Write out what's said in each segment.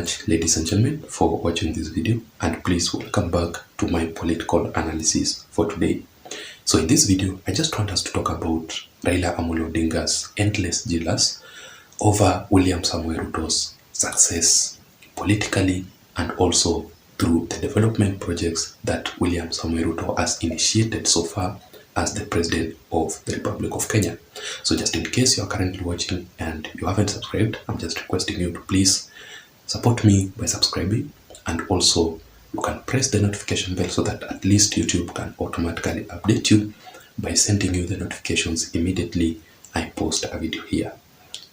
much, ladies and gentlemen, for watching this video, and please welcome back to my political analysis for today. So in this video, I just want us to talk about Raila Amolo Odinga's endless jealous over William Samoei Ruto's success politically and also through the development projects that William Samoei Ruto has initiated so far as the President of the Republic of Kenya. So just in case you are currently watching and you haven't subscribed, I'm just requesting you to please support me by subscribing, and also you can press the notification bell so that at least YouTube can automatically update you by sending you the notifications immediately I post a video here.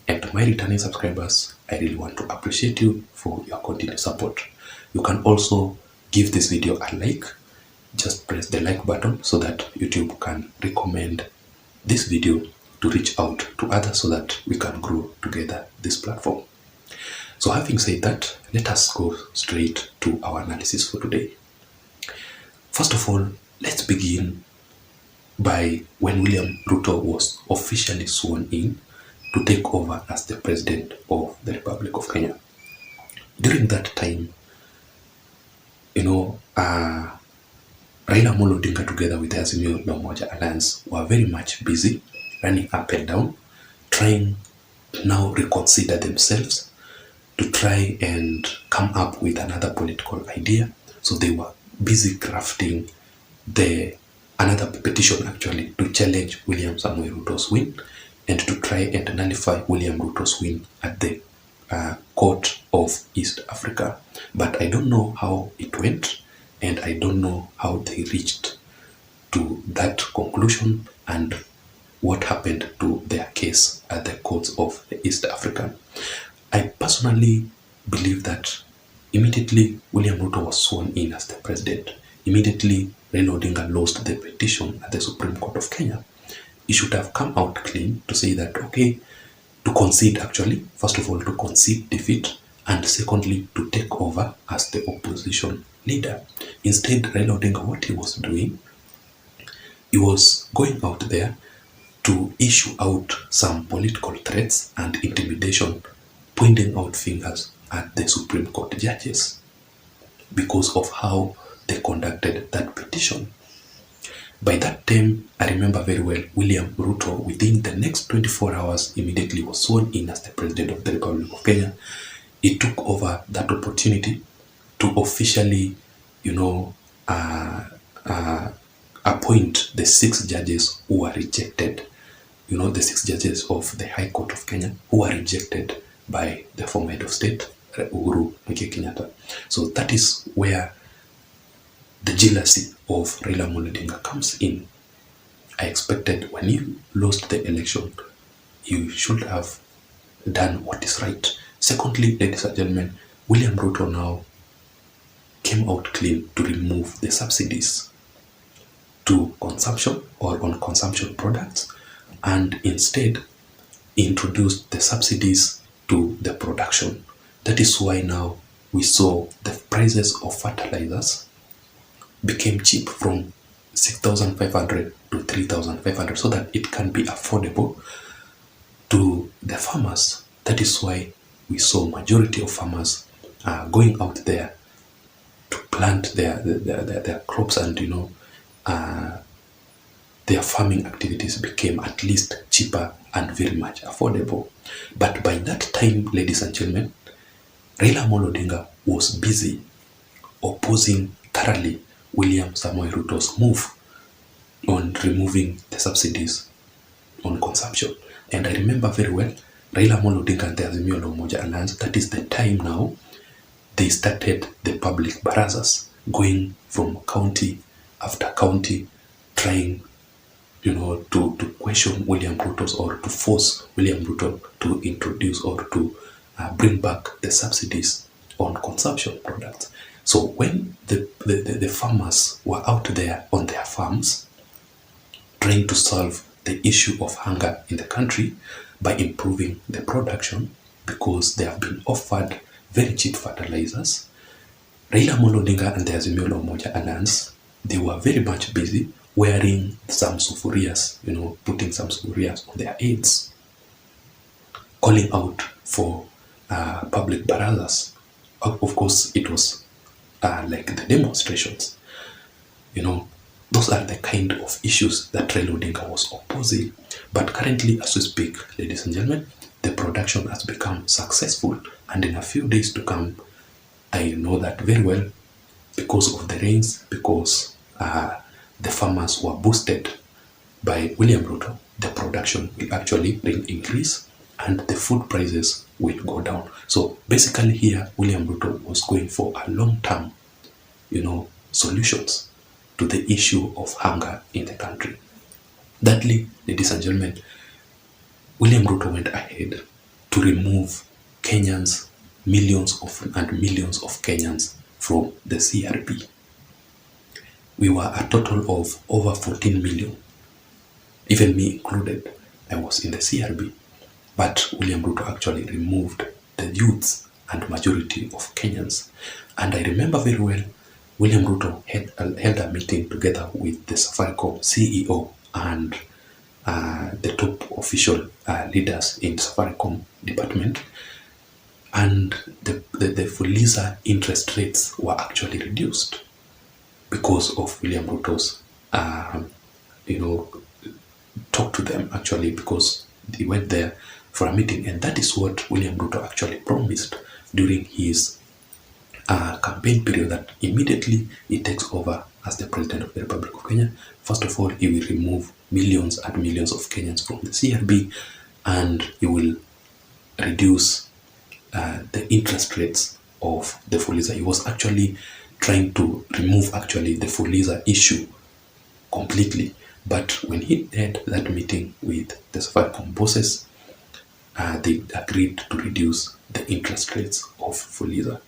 And to my returning subscribers, I really want to appreciate you for your continued support. You can also give this video a like. Just press the like button so that YouTube can recommend this video to reach out to others so that we can grow together this platform. So having said that, let us go straight to our analysis for today. First of all, let's begin by when William Ruto was officially sworn in to take over as the President of the Republic of Kenya. During that time, Raila Amolo Odinga together with the Azimio la Umoja Alliance were very much busy running up and down, trying to now reconsider themselves to try and come up with another political idea. So they were busy crafting another petition actually to challenge William Samoei Ruto's win and to try and nullify William Ruto's win at the Court of East Africa. But I don't know how it went, and I don't know how they reached to that conclusion and what happened to their case at the courts of the East African. I personally believe that immediately William Ruto was sworn in as the president, immediately Raila Odinga lost the petition at the Supreme Court of Kenya. He should have come out clean to say that, okay, to concede actually, first of all, to concede defeat, and secondly, to take over as the opposition leader. Instead, Raila Odinga, what he was doing, he was going out there to issue out some political threats and intimidation, pointing out fingers at the Supreme Court judges because of how they conducted that petition. By that time, I remember very well, William Ruto, within the next 24 hours, immediately was sworn in as the President of the Republic of Kenya. He took over that opportunity to officially, appoint the 6 judges who were rejected, the 6 judges of the High Court of Kenya who were rejected by the former head of state, Uhuru Kenyatta. So that is where the jealousy of Raila Amolo Odinga comes in. I expected when you lost the election, you should have done what is right. Secondly, ladies and gentlemen, William Ruto now came out clean to remove the subsidies to consumption or on consumption products, and instead introduced the subsidies to the production. That is why now we saw the prices of fertilizers became cheap from 6,500 to 3,500 so that it can be affordable to the farmers. That is why we saw majority of farmers going out there to plant their crops, and their farming activities became at least cheaper and very much affordable. But by that time, ladies and gentlemen, Raila Amolo Odinga was busy opposing thoroughly William Samoei Ruto's move on removing the subsidies on consumption. And I remember very well, Raila Amolo Odinga and the Azimio la Umoja Alliance, that is the time now they started the public barazas, going from county after county, trying to question William Ruto's, or to force William Ruto to introduce or to bring back the subsidies on consumption products. So when the farmers were out there on their farms trying to solve the issue of hunger in the country by improving the production, because they have been offered very cheap fertilizers, Raila Amolo Odinga and the Azimio la Umoja Alliance, they were very much busy wearing some sufurias, putting some sufurias on their heads, calling out for public barazas Of course, it was like the demonstrations. You know, those are the kind of issues that Raila Odinga was opposing. But currently, as we speak, ladies and gentlemen, the production has become successful, and in a few days to come, I know that very well because of the rains, because the farmers were boosted by William Ruto, the production will actually increase and the food prices will go down. So basically here, William Ruto was going for a long-term, solutions to the issue of hunger in the country. Thirdly, ladies and gentlemen, William Ruto went ahead to remove Kenyans, millions and millions of Kenyans from the CRB. We were a total of over 14 million, even me included. I was in the CRB, but William Ruto actually removed the youths and majority of Kenyans. And I remember very well, William Ruto held a meeting together with the Safaricom CEO and the top official leaders in Safaricom department, and the Fuliza interest rates were actually reduced because of William Ruto's, talk to them actually, because he went there for a meeting, and that is what William Ruto actually promised during his campaign period, that immediately he takes over as the President of the Republic of Kenya. First of all, he will remove millions and millions of Kenyans from the CRB, and he will reduce the interest rates of the Fuliza. He was actually trying to remove actually the Fuliza issue completely. But when he had that meeting with the Safaricom bosses, they agreed to reduce the interest rates of Fuliza.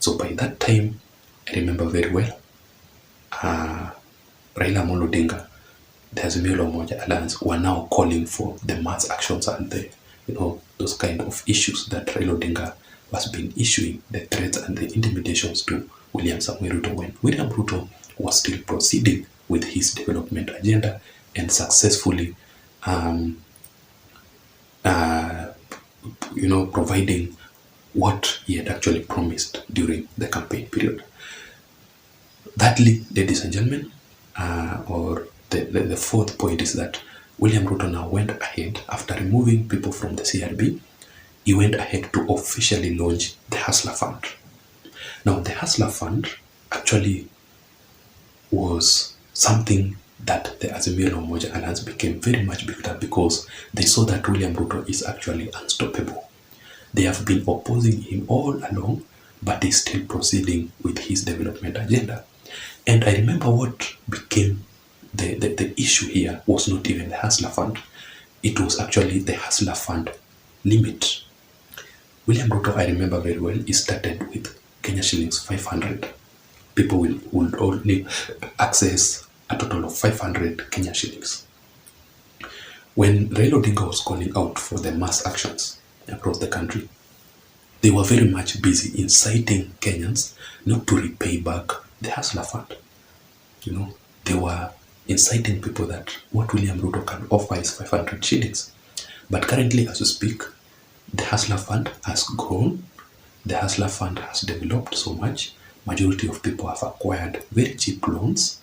So by that time, I remember very well, Raila Odinga, the Azimio la Umoja Alliance, were now calling for the mass actions and the, those kind of issues that Raila Odinga was been issuing, the threats and the intimidations to William Samuel Ruto, when William Ruto was still proceeding with his development agenda and successfully, providing what he had actually promised during the campaign period. Thirdly, ladies and gentlemen, or the fourth point is that William Ruto now went ahead, after removing people from the CRB, he went ahead to officially launch the Hustler Fund. Now, the Hustler Fund actually was something that the Azimio la Umoja Alliance became very much built up, because they saw that William Ruto is actually unstoppable. They have been opposing him all along, but he's still proceeding with his development agenda. And I remember what became the issue here was not even the Hustler Fund. It was actually the Hustler Fund limit. William Ruto, I remember very well, he started with Kenya shillings 500. People would only access a total of 500 Kenya shillings. When Raila Odinga was calling out for the mass actions across the country, they were very much busy inciting Kenyans not to repay back the Hustler Fund. They were inciting people that what William Ruto can offer is 500 shillings. But currently, as we speak, the Hustler Fund has grown. The Hustler Fund has developed so much. Majority of people have acquired very cheap loans.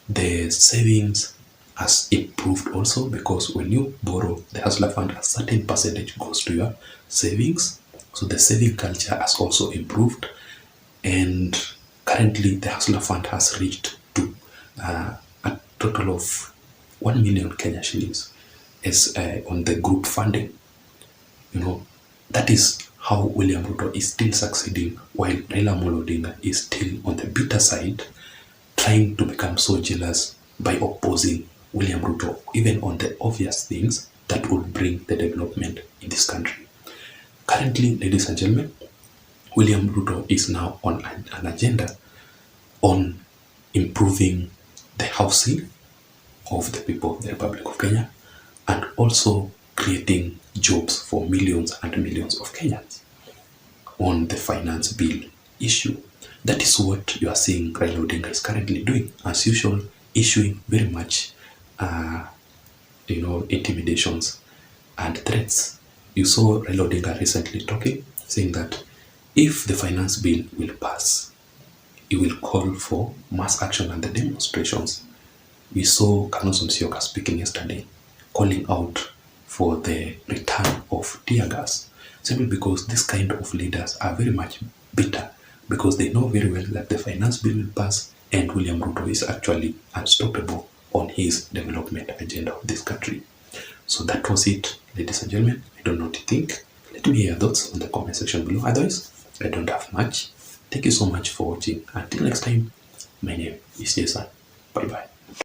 The savings has improved also, because when you borrow the Hustler Fund, a certain percentage goes to your savings. So the saving culture has also improved, and currently the Hustler Fund has reached to a total of 1 million Kenya shillings as on the group funding. That is how William Ruto is still succeeding, while Raila Odinga is still on the bitter side, trying to become so jealous by opposing William Ruto, even on the obvious things that will bring the development in this country. Currently, ladies and gentlemen, William Ruto is now on an agenda on improving the housing of the people of the Republic of Kenya, and also creating jobs for millions and millions of Kenyans. On the finance bill issue, that is what you are seeing Raila Odinga is currently doing, as usual, issuing very much intimidations and threats. You saw Raila Odinga recently talking, saying that If the finance bill will pass, it will call for mass action and the demonstrations. We saw Kalonzo Musyoka speaking yesterday, calling out for the return of tear gas, simply because this kind of leaders are very much bitter, because they know very well that the finance bill will pass and William Ruto is actually unstoppable on his development agenda of this country. So that was it, ladies and gentlemen. I don't know what you think. Let me hear your thoughts on the comment section below. Otherwise, I don't have much. Thank you so much for watching. Until next time, my name is Json. Bye bye.